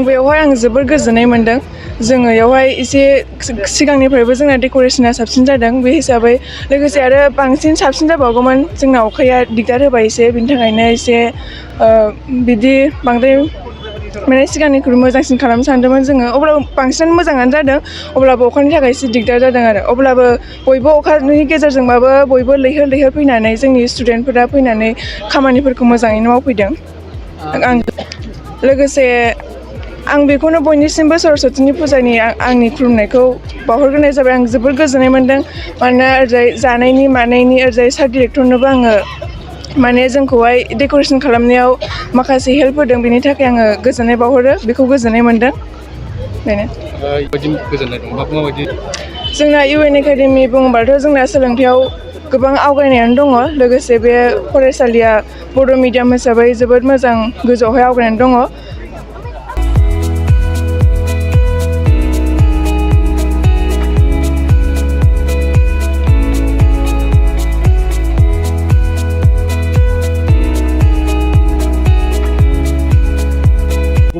बेवहाय आं जोबोर गोजोननाय मोन्दों। जोङो बेवहाय एसे सिगांनिफ्रायबो जोंना डेक'रेसना साबसिन जादों बे हिसाबै लोगोसे आरो बांसिन साबसिन जाबावगौमोन जोंना अखाया दिगदार होबाय एसे बिनि थाखायनो एसे बिदि बांद्राय माने सिगांनिख्रुइ मोजांसिन खालामनो सानदोंमोन जोङो अब्लाबो बांसिनानो मोजाङानो जादों अब्लाबो अखानि थाखाय एसे दिगदार जादों आरो अब्लाबो बयबो अखानि गेजेरजोंबाबो बयबो लैहोर लैहोर फैनानै जोंनि स्टुडेन्टफोरा फैनानै खामानिफोरखौ मोजाङैनो मावफैदों। आं लोगोसे आं बेखौनो बयनिसिमबो सरस्वतीनि फुजानि आंनि खुलुमनायखौ बावहरग्रोनाय जाबाय। आं जोबोर गोजोननाय मोन्दों मानोना ओरैजाय जानायनि मानायनि ओरैजाय सार्ट डिरेक्टरनोबो आङो माने जोंखौहाय डेक'रेसन खालामनायाव माखासे हेल्प होदों बेनि थाखाय आङो गोजोननाय बावहरो बेखौ गोजोननाय मोन्दों बेनो। जोंना इउ एन एकाडेमि बुङोबाथ' जोंना सोलोंथायाव गोबां आवगायनायानो दङ लोगोसे बे फरायसालिया बर' मिडियाम हिसाबै जोबोद मोजां गोजौआवहाय आवगायनानै दङ।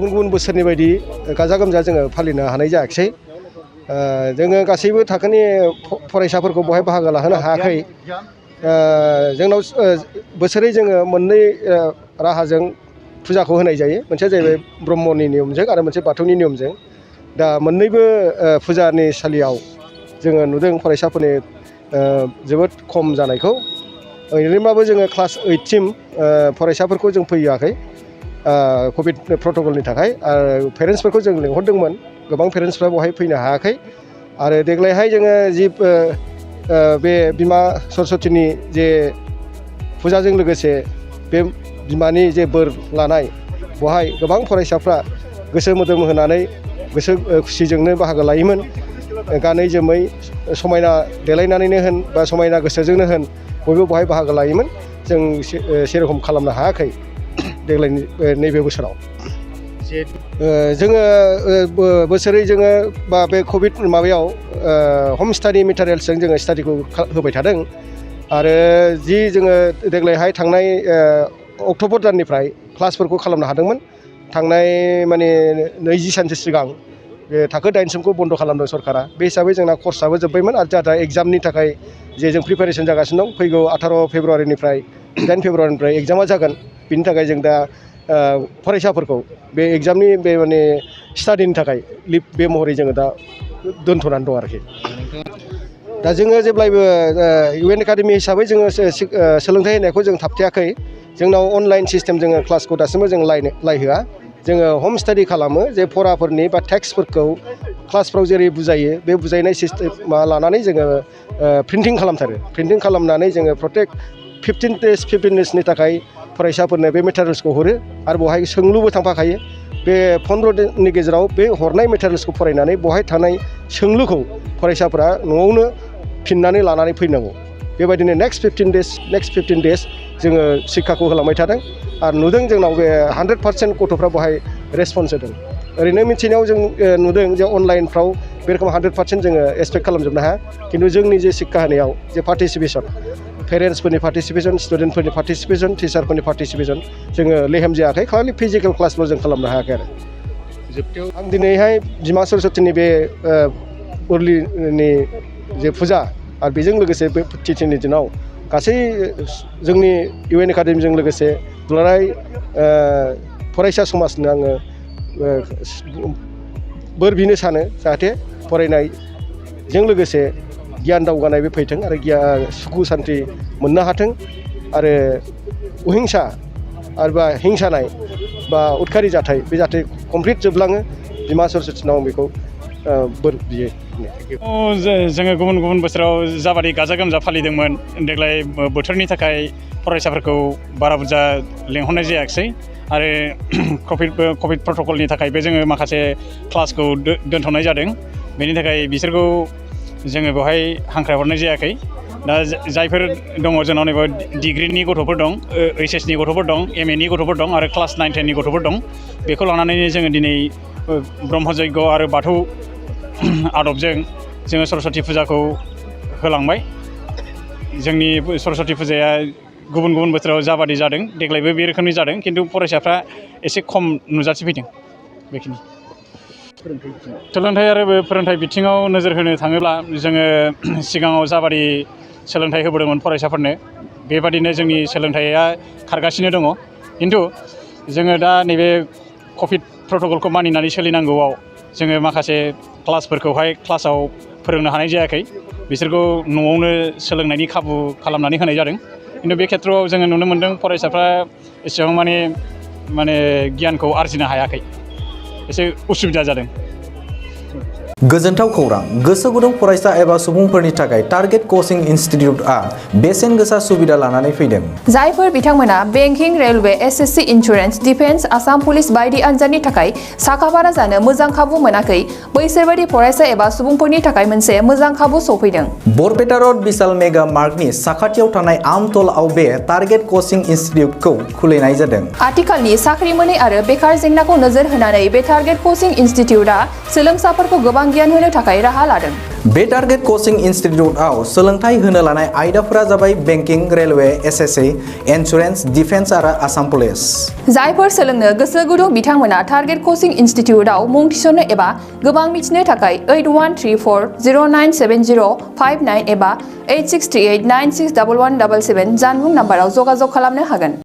गुबुन बोसोरनि बायदि गाजा गोमजा जोङो फालिनो हानाय जायाखिसै। जोङो गासैबो थाखोनि फरायसाफोरखौ बहाय बाहागो लाहोनो हायाखै। जोंनाव बोसोरै जोङो मोननै राहाजों फुजाखौ होनाय जायो। मोनसेया जाहैबाय ब्रह्मनि नियमजों आरो मोनसे बाथौनि नियमजों। दा मोननैबो फुजानि सालियाव जोङो नुदों फरायसाफोरनि जोबोद खम जानायखौ। ओरैनोबाबो जोङो क्लास 8सिम फरायसाफोरखौ जों फैहोआखै कभिड प्रट'कलनि थाखाय। आरो पेरेन्टसफोरखौ जों लिंहरदोंमोन गोबां पेरेन्टसफ्रा बेवहाय फैनो हायाखै। आरो देग्लायहाय जोङो जि बे बिमा सरस्वतीनि जे फुजाजों लोगोसे बे बिमानि जे बोर लानाय बेवहाय गोबां फरायसाफ्रा गोसो मोदोम होनानै गोसो खुसिजोंनो बाहागो लायोमोन। गानै जोमै समायना देलायनानैनो होन बा समायना गोसोजोंनो होन बयबो बेवहाय बाहागो लायोमोन। जों सेरखम खालामनो हायाखै देग्लायनि नैबे बोसोराव। जोङो बोसोरै जोङो बा बे कभिड माबायाव हम स्टाडि मेटेरियेल्सजों जोङो स्टाडिखौ होबाय थादों। आरो जि जोङो देग्लायहाय थांनाय अक्ट'बर दाननिफ्राय क्लासफोरखौ खालामनो हादोंमोन। थांनाय माने 20 सानसो सिगां बे थाखो 8सिमखौ बन्द' खालामदों सरकारा। बे हिसाबै जोंना कर्सआबो जोब्बायमोन आरो जोंहा एग्जामनि थाखाय जे जों प्रिपेरेसन जागासिनो दं फैगौ 18 फेब्रुवारिनिफ्राय 18 फेब्रुवारिनिफ्राय एग्जामा जागोन। बिनि थाखाय जों दा फरायसाफोरखौ बे एग्जामनि बे माने स्टाडिनि थाखाय लिभ बे महरै जोङो दा दोनथ'नानै दं आरोखि। दा जोङो जेब्लायबो इउ एन एकाडेमि हिसाबै जोङो सोलोंथाइ होनायखौ जों थाबथायाखै। जोंनाव अनलाइन सिस्टेम जोङो क्लासखौ दासिमबो जों लायहोआ। जोङो हम स्टाडि खालामो जे फराफोरनि बा टेक्सटफोरखौ क्लासफ्राव जेरै बुजायो बे बुजायनाय सिस्टेम लानानै जोङो प्रिन्टिं खालामथारो। प्रिन्टिं खालामनानै जोङो प्रटेक्ट 15 देसनि थाखाय फरायसाफोरनो बे मेटेरियेल्सखौ हरो। आरो बेवहाय सोंलुबो थांफाखायो। बे 15 दिननि गेजेराव बे हरनाय मेटेरियेल्सखौ फरायनानै बेवहाय थानाय सोंलुखौ फरायसाफोरा न'आवनो फिननानै लानानै फैनांगौ। बेबायदिनो नेक्स्ट 15 देस जोङो शिक्षाखौ होलांबाय थादों। आरो नुदों जोंनाव बे 100% गथ'फ्रा बेवहाय रेसपन्स होदों। ओरैनो मिथिनायाव जों नुदों जे अनलाइनफ्राव बे रोखोम 100% जोङो एक्सपेक्ट खालामजोबनो हाया। खिन्थु जोंनि जे शिक्षा होनायाव जे पार्टिसिपेसन पेरेन्टसफोरनि पार्टिसिपेसन स्टुडेन्टफोरनि पार्टिसिपेसन टिचारफोरनि पार्टिसिपेसन जोङो लेहेम जायाखै। खालि फिजिकेल क्लासल' जों खालामनो हायाखै आरो। जोबथायाव आं दिनैहाय बिमा सरस्वतीनि बे बोरलिनि जे फुजा आरो बेजों लोगोसे बे तिथिनि दिनाव गासै जोंनि इउ एन एकाडेमिजों लोगोसे दुलाराय फरायसा समाजनो आङो बोर बिनो सानो जाहाथे फरायनायजों लोगोसे गियान दावगानायबो फैथों आरो सुखु सान्थि मोननो हाथों। आरो अहिंसा आरो बा हिंसानाय बा उदखारि जाथाय बे जाथाय कमप्लिट जोबलाङो। बिमा सरस्वतीनाव आं बेखौ बोर बियो। जोङो गुबुन बोसोराव जाबादि गाजा गोमजा फालिदोंमोन देग्लाय बोथोरनि थाखाय फरायसाफोरखौ बारा बुरजा लेंहरनाय जायाखिसै। आरो कभिड प्रट'कलनि थाखायबो जोङो माखासे क्लासखौ दोनथ'नाय जादों। बेनि थाखाय बिसोरखौ जोङो बेवहाय हांख्रायहरनाय जायाखै। दा जायफोर दङ जोंनाव नैबे डिग्रिनि गथ'फोर दं, HSनि गथ'फोर दं, MAनि गथ'फोर दं आरो क्लास 9, 10नि गथ'फोर दं। बेखौ लानानैनो जोङो दिनै ब्रह्म जयग आरो बाथौ आदबजों जोङो सरस्वती फुजाखौ होलांबाय। जोंनि सरस्वती फुजाया गुबुन बोथोराव जाबादि जादों देग्लायबो बे रोखोमनि जादों। खिन्थु फरायसाफ्रा एसे खम नुजाथिफैदों। बेखिनि सोलोंथाइ आरो फोरोंथाइ बिथिङाव नोजोर होनो थाङोब्ला जोङो सिगाङाव जाबादि सोलोंथाइ होबोदोंमोन फरायसाफोरनो बेबादिनो जोंनि सोलोंथाइया खारगासिनो दङ खिन्थु जोङो दा नैबे कभिड प्रट'कलखौ मानिनानै सोलिनांगौआव जोङो माखासे क्लासाव फोरोंनो हानाय जायाखै बिसोरखौ न'आवनो सोलोंनायनि खाबु खालामनानै होनाय जादों खिन्थु बे खेथ्रआव जोङो नुनो मोन्दों फरायसाफ्रा एसेबां माने गियानखौ आरजिनो हायाखै एसे उसुबिदा जादों गोजोनथाव खौरां गोसो गुदुं फरायसा एबा सुबुंफोरनि थाखाय टारगेट कचिं इनस्टिट्यूटआ बेसेन गोसा सुबिदा लानानै फैदों जायफोर बिथांमोना banking railway SSC insurance defence Assam police बायदि आनजादनि थाखाय साखाफारा जानो मोजां खाबु मोनाखै बैसोर बायदि फरायसा एबा सुबुंफोरनि थाखाय मोनसे मोजां खाबु सफैदों बरपेटा रोड विशाल मेगा मार्टनि साखाथियाव थानाय आमतलाव बे टारगेट कचिं इनस्टिट्यूटखौ खुलिनाय जादों आथिखालनि साख्रि मोनै आरो बेकार जेंनाखौ नोजोर होनानै बे टारगेट कचिं इनस्टिट्यूटआ सोलोंसाफोरखौ गोबां गियान होनो थाखाय राहा लादों बे टारगेट कचिं इनस्टिट्यूटआव सोलोंथाइ होनो लानाय आयदाफोरा जाबाय banking railway SSC insurance defence आरो आसाम पुलिस जायफोर सोलोंनो गोसो गुदुं बिथांमोना टारगेट कचिं इनस्टिट्यूटआव मुं थिसननो एबा गोबां मिथिनो थाखाय 8134097059 एबा 8638961177 जानबुं नाम्बाराव जगाजग खालामनो हागोन